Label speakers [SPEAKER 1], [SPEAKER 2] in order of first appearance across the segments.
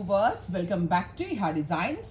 [SPEAKER 1] viewers, welcome back to Iha Designs.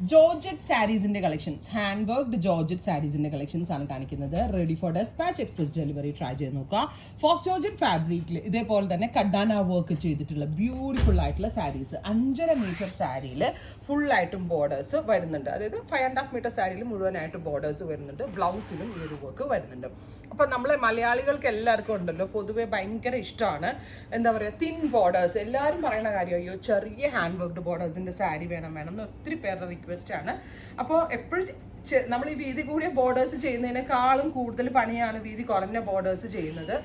[SPEAKER 1] Georgette സാരീസിന്റെ collections, hand worked georgette സാരീസിന്റെ collections ആണ് കാണിക്കുന്നത്. Ready for dispatch, express delivery try ചെയ്ത് നോക്കുക. ഫോക്സ് ജോർജറ്റ് ഫാബ്രിക്കിൽ ഇതേപോലെ തന്നെ കഡാന വർക്ക് ചെയ്തിട്ടുള്ള ബ്യൂട്ടിഫുൾ ആയിട്ടുള്ള സാരീസ്. 5.5 മീറ്റർ സാരിയിൽ ഫുള്ളായിട്ടും ബോർഡേഴ്സ് വരുന്നുണ്ട്. അതായത് 5.5 മീറ്റർ സാരിയിൽ മുഴുവനായിട്ട് ബോർഡേഴ്സ് വരുന്നുണ്ട്. ബ്ലൗസിലും ഈ ഒരു വർക്ക് വരുന്നുണ്ട്. അപ്പം നമ്മളെ മലയാളികൾക്ക് എല്ലാവർക്കും ഉണ്ടല്ലോ പൊതുവെ ഭയങ്കര ഇഷ്ടമാണ് എന്താ പറയുക തിൻ ബോർഡേഴ്സ്. എല്ലാവരും പറയുന്ന കാര്യം അയ്യോ ചെറിയ ഹാൻഡ് വർക്ക്ഡ് ബോർഡേഴ്സിൻ്റെ സാരി വേണം എന്ന് ഒത്തിരി പേരുടെ റിക്വസ്റ്റ് ആണ്. അപ്പോൾ എപ്പോഴും നമ്മൾ ഈ വീതി കൂടിയ ബോർഡേഴ്സ് ചെയ്യുന്നതിനേക്കാളും കൂടുതൽ പണിയാണ് വീതി കുറഞ്ഞ ബോർഡേഴ്സ് ചെയ്യുന്നത്.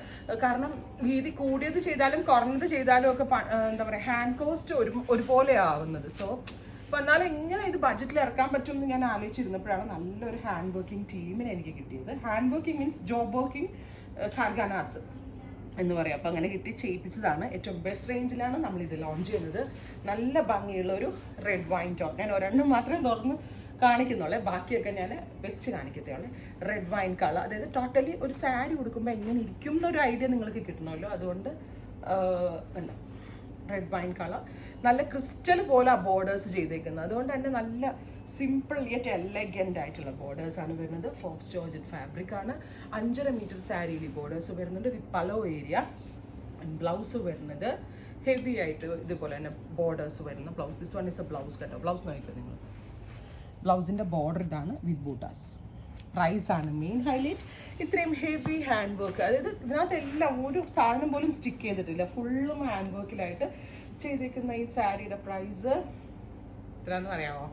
[SPEAKER 1] കാരണം വീതി കൂടിയത് ചെയ്താലും കുറഞ്ഞത് ചെയ്താലും ഒക്കെ എന്താ പറയുക ഹാൻഡ് കോസ്റ്റ് ഒരുപോലെ ആവുന്നത്. സോ അപ്പോൾ എന്നാലും എങ്ങനെ ഇത് ബഡ്ജറ്റിൽ ഇറക്കാൻ പറ്റുമെന്ന് ഞാൻ ആലോചിച്ചിരുന്നപ്പോഴാണ് നല്ലൊരു ഹാൻഡ് വർക്കിംഗ് ടീമിനെ എനിക്ക് കിട്ടിയത്. Hand working means job working ഖാർഗാനാസ് എന്ന് പറയാം. അപ്പോൾ അങ്ങനെ കിട്ടി ചെയ്യിപ്പിച്ചതാണ്. ഏറ്റവും ബെസ്റ്റ് റേഞ്ചിലാണ് നമ്മളിത് ലോഞ്ച് ചെയ്യുന്നത്. നല്ല ഭംഗിയുള്ള ഒരു റെഡ് വൈൻ ടോൺ. ഞാൻ ഒരെണ്ണം മാത്രമേ തുറന്ന് കാണിക്കുന്നുള്ളൂ, ബാക്കിയൊക്കെ ഞാൻ വെച്ച് കാണിക്കത്തുള്ളൂ. റെഡ് വൈൻ കളർ, അതായത് ടോട്ടലി ഒരു സാരി ഉടുക്കുമ്പോൾ എങ്ങനെ ഇരിക്കും എന്നൊരു ഐഡിയ നിങ്ങൾക്ക് കിട്ടണമല്ലോ. അതുകൊണ്ട് എന്താ റെഡ് വൈൻ കളർ നല്ല ക്രിസ്റ്റൽ പോലെ ആ ബോർഡേഴ്സ് ചെയ്തേക്കുന്നത്. അതുകൊണ്ട് തന്നെ നല്ല സിമ്പിൾ യെറ്റ് എലഗൻ്റ് ആയിട്ടുള്ള ബോർഡേഴ്സ് ആണ് വരുന്നത്. ഫോക്സ് ജോർജറ്റ് ഫാബ്രിക് ആണ്. 5.5 മീറ്റർ സാരിയിൽ ബോർഡേഴ്സ് വരുന്നുണ്ട് വിത്ത് പലോ ഏരിയ. ബ്ലൗസ് വരുന്നത് ഹെവി ആയിട്ട് ഇതുപോലെ തന്നെ ബോർഡേഴ്സ് വരുന്ന blouse. This one is A blouse കേട്ടോ. ബ്ലൗസ് നോക്കിയോ നിങ്ങൾ. ബ്ലൗസിൻ്റെ ബോർഡർ ഇതാണ് വിത്ത് ബൂട്ടാസ്. പ്രൈസ് ആണ് മെയിൻ ഹൈലൈറ്റ്. ഇത്രയും ഹെവി ഹാൻഡ് വർക്ക്, അതായത് ഇതിനകത്ത് എല്ലാം ഒരു സാധനം പോലും സ്റ്റിക്ക് ചെയ്തിട്ടില്ല. ഫുള്ളും ഹാൻഡ് വർക്കിലായിട്ട് ചെയ്തേക്കുന്ന ഈ സാരിയുടെ പ്രൈസ് എത്രയാണെന്ന് പറയാമോ?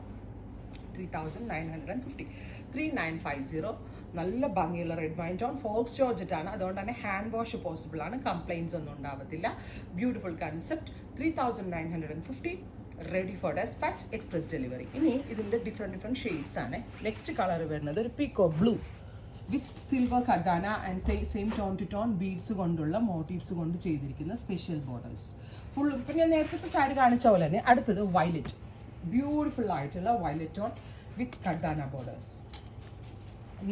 [SPEAKER 1] 3,950. 3,950. നല്ല ഭംഗിയുള്ള red wine tone. Faux georgette ആണ്, അതുകൊണ്ട് തന്നെ ഹാൻഡ് വാഷ് പോസിബിൾ ആണ്. കംപ്ലൈൻറ്റ്സ് ഒന്നും ഉണ്ടാവത്തില്ല. Beautiful concept. 3,950. Ready for dispatch, express delivery. ഇനി ഇതിൻ്റെ ഡിഫറെൻറ്റ് ഷെയ്ഡ്സ് ആണ്. നെക്സ്റ്റ് കളർ വരുന്നത് ഒരു പീക്കോ ബ്ലൂ വിത്ത് സിൽവർ ഖദാന and same tone to tone beads കൊണ്ടുള്ള മോട്ടീവ്സ് കൊണ്ട് ചെയ്തിരിക്കുന്ന സ്പെഷ്യൽ ബോർഡേഴ്സ് ഫുൾ. ഇപ്പം ഞാൻ നേരത്തെ സാരി കാണിച്ച പോലെ തന്നെ അടുത്തത് വയലറ്റ്. ബ്യൂട്ടിഫുൾ ആയിട്ടുള്ള വയലറ്റ് ടോൺ വിത്ത് ഖദാന ബോർഡേഴ്സ്.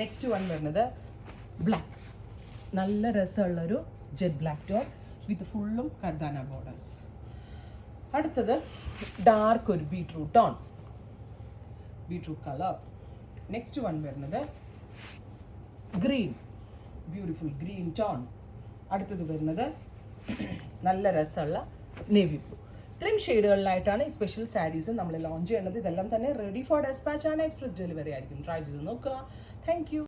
[SPEAKER 1] നെക്സ്റ്റ് വൺ വരുന്നത് ബ്ലാക്ക്. നല്ല രസമുള്ളൊരു ജെറ്റ് ബ്ലാക്ക് ടോൺ വിത്ത് ഫുള്ളും ഖദാന ബോർഡേഴ്സ്. അടുത്തത് ഡാർക്ക് ഒരു beetroot tone, beetroot colour. Next one വരുന്നത് ഗ്രീൻ, ബ്യൂട്ടിഫുൾ ഗ്രീൻ ടോൺ. അടുത്തത് വരുന്നത് നല്ല രസമുള്ള നേവി ബ്ലൂ. ഇത്രയും ഷെയ്ഡുകളിലായിട്ടാണ് ഈ സ്പെഷ്യൽ സാരീസ് നമ്മൾ ലോഞ്ച് ചെയ്യുന്നത്. ഇതെല്ലാം തന്നെ റെഡി ഫോർ ഡെസ്പാച്ച് ആണ്, എക്സ്പ്രസ് ഡെലിവറി ആയിരിക്കും. ട്രൈ ചെയ്ത് നോക്കുക. Thank you.